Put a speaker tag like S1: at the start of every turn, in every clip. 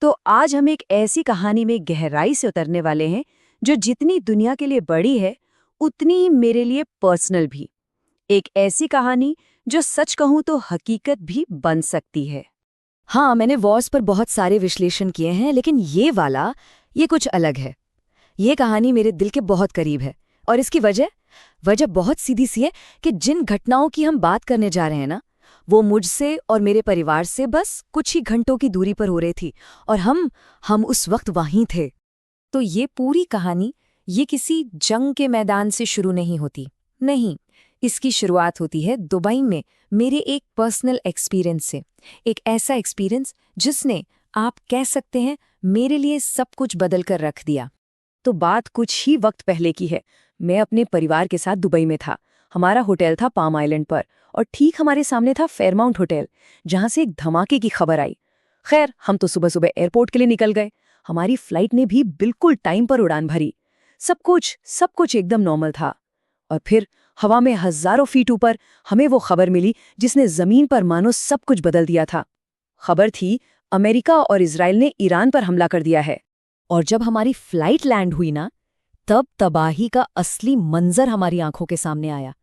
S1: तो आज हम एक ऐसी कहानी में गहराई से उतरने वाले हैं जो जितनी दुनिया के लिए बड़ी है उतनी ही मेरे लिए पर्सनल भी। एक ऐसी कहानी जो सच कहूं तो हकीकत भी बन सकती है।
S2: हाँ, मैंने वॉर्स पर बहुत सारे विश्लेषण किए हैं, लेकिन ये कुछ अलग है। ये कहानी मेरे दिल के बहुत करीब है। और इसकी वजह बहुत सीधी सी है कि जिन घटनाओं की हम बात करने जा रहे हैं ना, वो मुझसे और मेरे परिवार से बस कुछ ही घंटों की दूरी पर हो रही थी, और हम उस वक्त वहीं थे।
S1: तो ये पूरी कहानी ये किसी जंग के मैदान से शुरू नहीं होती। नहीं, इसकी शुरुआत होती है दुबई में मेरे एक पर्सनल एक्सपीरियंस से। एक ऐसा एक्सपीरियंस जिसने, आप कह सकते हैं, मेरे लिए सब कुछ बदल कर रख दिया। तो बात कुछ ही वक्त पहले की है। मैं अपने परिवार के साथ दुबई में था। हमारा होटल था पाम आइलैंड पर, और ठीक हमारे सामने था फेयरमाउंट होटल, जहां से एक धमाके की खबर आई। खैर, हम तो सुबह सुबह एयरपोर्ट के लिए निकल गए। हमारी फ्लाइट ने भी बिल्कुल टाइम पर उड़ान भरी। सब कुछ एकदम नॉर्मल था। और फिर हवा में हजारों फीट ऊपर हमें वो खबर मिली जिसने जमीन पर मानो सब कुछ बदल दिया था। खबर थी, अमेरिका और इजराइल ने ईरान पर हमला कर दिया है।
S2: और जब हमारी फ्लाइट लैंड हुई ना, तब तबाही का असली मंजर हमारी आंखों के सामने आया।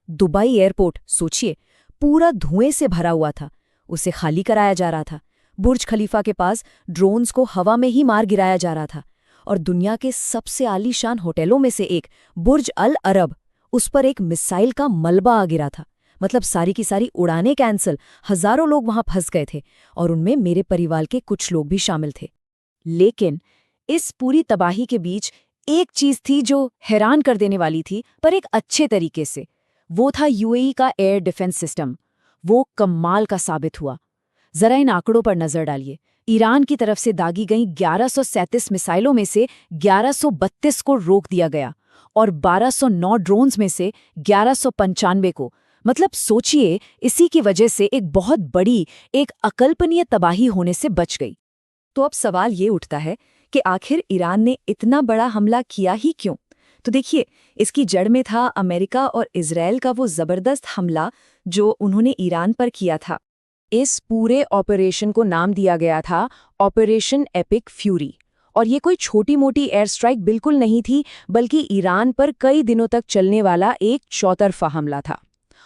S2: दुबई एयरपोर्ट, सोचिए, पूरा धुएं से भरा हुआ था। उसे खाली कराया जा रहा था। बुर्ज खलीफा के पास ड्रोन्स को हवा में ही मार गिराया जा रहा था। और दुनिया के सबसे आलीशान होटलों में से एक, बुर्ज अल अरब, उस पर एक मिसाइल का मलबा आ गिरा था। मतलब सारी की सारी उड़ानें कैंसल। हजारों लोग वहां फंस गए थे, और उनमें मेरे परिवार के कुछ लोग भी शामिल थे।
S1: लेकिन इस पूरी तबाही के बीच एक चीज थी जो हैरान कर देने वाली थी, पर एक अच्छे तरीके से। वो था यूएई का एयर डिफेंस सिस्टम। वो कमाल का साबित हुआ। जरा इन आंकड़ों पर नजर डालिए। ईरान की तरफ से दागी गई 1137 मिसाइलों में से 1132 को रोक दिया गया, और 1209 ड्रोन्स में से 1195 को। मतलब सोचिए, इसी की वजह से एक बहुत बड़ी, एक अकल्पनीय तबाही होने से बच गई। तो अब सवाल ये उठता है कि आखिर ईरान ने इतना बड़ा हमला किया ही क्यों? तो देखिए, इसकी जड़ में था अमेरिका और इजराइल का वो जबरदस्त हमला जो उन्होंने ईरान पर किया था। इस पूरे ऑपरेशन को नाम दिया गया था ऑपरेशन एपिक फ्यूरी। और ये कोई छोटी मोटी एयर स्ट्राइक बिल्कुल नहीं थी, बल्कि ईरान पर कई दिनों तक चलने वाला एक चौतरफा हमला था।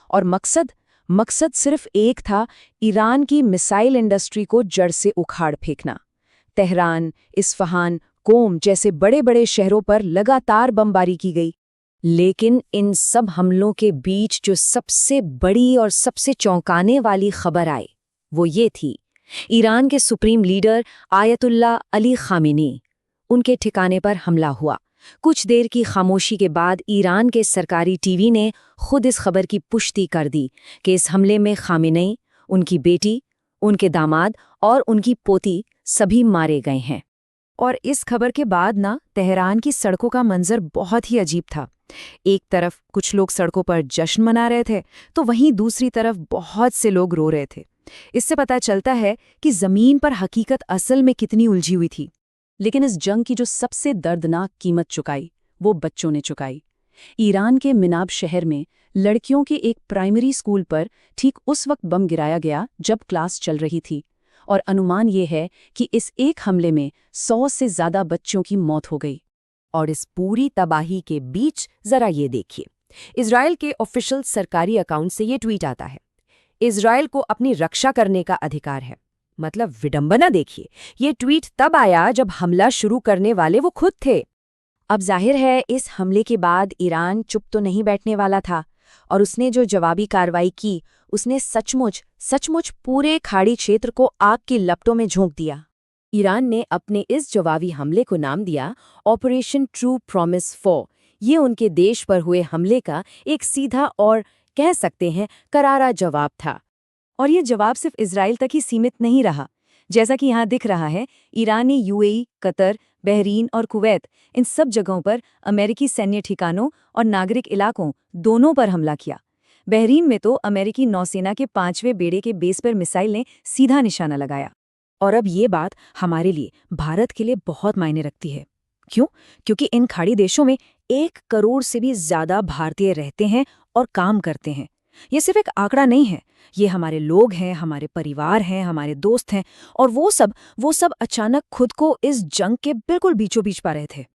S1: और मकसद सिर्फ एक था, ईरान की मिसाइल इंडस्ट्री को जड़ से उखाड़ फेंकना। तेहरान, इस्फहान, कोम जैसे बड़े बड़े शहरों पर लगातार बमबारी की गई। लेकिन इन सब हमलों के बीच जो सबसे बड़ी और सबसे चौंकाने वाली खबर आई, वो ये थी, ईरान के supreme leader ayatollah Ali Khamenei, उनके ठिकाने पर हमला हुआ। कुछ देर की खामोशी के बाद ईरान के सरकारी टीवी ने खुद इस खबर की पुष्टि कर दी कि इस हमले में खामेनी, उनकी बेटी, उनके दामाद और उनकी पोती सभी मारे गए हैं। और इस खबर के बाद ना, तेहरान की सड़कों का मंजर बहुत ही अजीब था। एक तरफ कुछ लोग सड़कों पर जश्न मना रहे थे, तो वहीं दूसरी तरफ बहुत से लोग रो रहे थे। इससे पता चलता है कि जमीन पर हकीकत असल में कितनी उलझी हुई थी। लेकिन इस जंग की जो सबसे दर्दनाक कीमत चुकाई, वो बच्चों ने चुकाई। ईरान के मिनाब शहर में लड़कियों के एक प्राइमरी स्कूल पर ठीक उस वक्त बम गिराया गया जब क्लास चल रही थी। और अनुमान ये है कि इस एक हमले में 100 से ज्यादा बच्चों की मौत हो गई।
S2: और इस पूरी तबाही के बीच जरा ये देखिए, इजराइल के ऑफिशियल सरकारी अकाउंट से ये ट्वीट आता है, इजराइल को अपनी रक्षा करने का अधिकार है। मतलब विडंबना देखिए, ये ट्वीट तब आया जब हमला शुरू करने वाले वो खुद थे।
S1: अब जाहिर है, इस हमले के बाद ईरान चुप तो नहीं बैठने वाला था, और उसने जो जवाबी कार्रवाई की, उसने सचमुच पूरे खाड़ी क्षेत्र को आग की लपटों में झोंक दिया। ईरान ने अपने इस जवाबी हमले को नाम दिया ऑपरेशन ट्रू प्रॉमिस 4। ये उनके देश पर हुए हमले का एक सीधा और, कह सकते हैं, करारा जवाब था। और ये जवाब सिर्फ इजराइल तक ही सीमित नहीं रहा। जैसा कि यहाँ दिख रहा है, ईरान ने यूएई, कतर, बहरीन और कुवैत, इन सब जगहों पर अमेरिकी सैन्य ठिकानों और नागरिक इलाकों दोनों पर हमला किया। बहरीन में तो अमेरिकी नौसेना के 5वें बेड़े के बेस पर मिसाइल ने सीधा निशाना लगाया। और अब ये बात हमारे लिए, भारत के लिए बहुत मायने रखती है। क्यों? क्योंकि इन खाड़ी देशों में 1 करोड़ से भी ज्यादा भारतीय रहते हैं और काम करते हैं। ये सिर्फ एक आंकड़ा नहीं है, ये हमारे लोग हैं, हमारे परिवार हैं, हमारे दोस्त हैं, और वो सब अचानक खुद को इस जंग के बिल्कुल बीचों बीच पा रहे थे।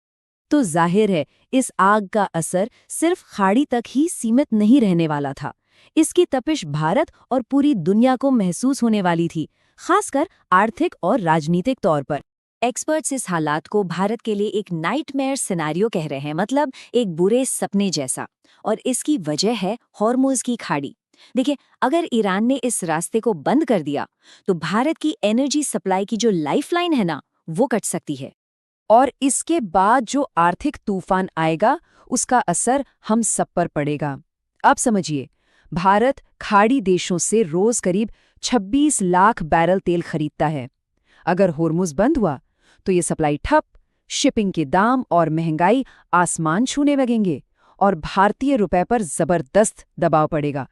S2: तो जाहिर है इस आग का असर सिर्फ खाड़ी तक ही सीमित नहीं रहने वाला था। इसकी तपिश भारत और पूरी दुनिया को महसूस होने वाली थी, खासकर आर्थिक और राजनीतिक तौर पर। एक्सपर्ट्स इस हालात को भारत के लिए एक नाइटमेयर सिनेरियो कह रहे हैं, मतलब एक बुरे सपने जैसा। और इसकी वजह है हॉर्मुज़ की खाड़ी। देखिए, अगर ईरान ने इस रास्ते को बंद कर दिया तो भारत की एनर्जी सप्लाई की जो लाइफलाइन है ना, वो कट सकती है।
S1: और इसके बाद जो आर्थिक तूफान आएगा उसका असर हम सब पर पड़ेगा। अब समझिए, भारत खाड़ी देशों से रोज करीब 26 लाख बैरल तेल खरीदता है। अगर होर्मुज़ बंद हुआ तो ये सप्लाई ठप, शिपिंग के दाम और महंगाई आसमान छूने लगेंगे और भारतीय रुपए पर जबरदस्त दबाव पड़ेगा।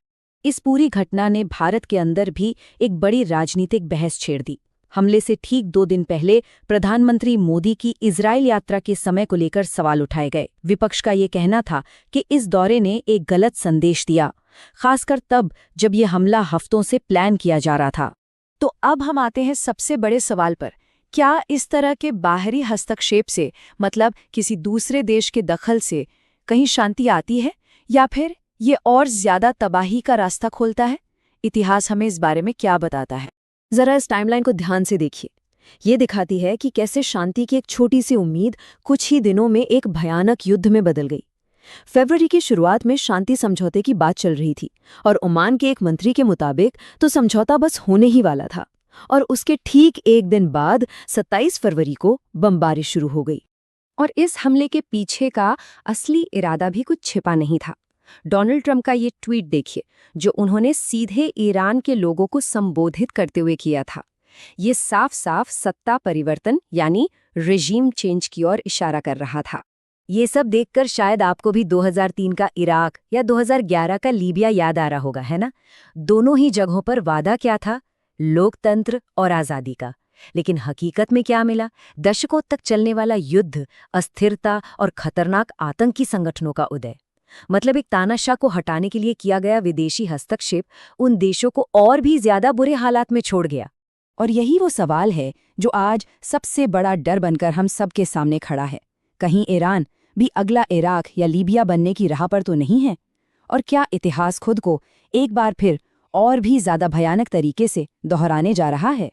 S2: इस पूरी घटना ने भारत के अंदर भी एक बड़ी राजनीतिक बहस छेड़ दी। हमले से ठीक 2 दिन पहले प्रधानमंत्री मोदी की इजराइल यात्रा के समय को लेकर सवाल उठाए गए। विपक्ष का ये कहना था कि इस दौरे ने एक गलत संदेश दिया, खासकर तब जब ये हमला हफ्तों से प्लान किया जा रहा था।
S1: तो अब हम आते हैं सबसे बड़े सवाल पर, क्या इस तरह के बाहरी हस्तक्षेप से, मतलब किसी दूसरे देश के दखल से, कहीं शांति आती है या फिर ये और ज्यादा तबाही का रास्ता खोलता है? इतिहास हमें इस बारे में क्या बताता है?
S2: जरा इस टाइमलाइन को ध्यान से देखिए। ये दिखाती है कि कैसे शांति की एक छोटी सी उम्मीद कुछ ही दिनों में एक भयानक युद्ध में बदल गई। फरवरी की शुरुआत में शांति समझौते की बात चल रही थी और ओमान के एक मंत्री के मुताबिक तो समझौता बस होने ही वाला था। और उसके ठीक एक दिन बाद 27 फरवरी को बमबारी शुरू हो गई।
S1: और इस हमले के पीछे का असली इरादा भी कुछ छिपा नहीं था। डोनाल्ड ट्रंप का ये ट्वीट देखिए, जो उन्होंने सीधे ईरान के लोगों को संबोधित करते हुए किया था। ये साफ साफ सत्ता परिवर्तन यानी रेजीम चेंज की ओर इशारा कर रहा था।
S2: ये सब देखकर शायद आपको भी 2003 का इराक या 2011 का लीबिया याद आ रहा होगा, है ना? दोनों ही जगहों पर वादा क्या था? लोकतंत्र और आज़ादी का। लेकिन हकीकत में क्या मिला? दशकों तक चलने वाला युद्ध, अस्थिरता और खतरनाक आतंकी संगठनों का उदय। मतलब एक तानाशाह को हटाने के लिए किया गया विदेशी हस्तक्षेप उन देशों को और भी ज्यादा बुरे हालात में छोड़ गया।
S1: और यही वो सवाल है जो आज सबसे बड़ा डर बनकर हम सबके सामने खड़ा है। कहीं ईरान भी अगला इराक या लीबिया बनने की राह पर तो नहीं है? और क्या इतिहास खुद को एक बार फिर और भी ज्यादा भयानक तरीके से दोहराने जा रहा है?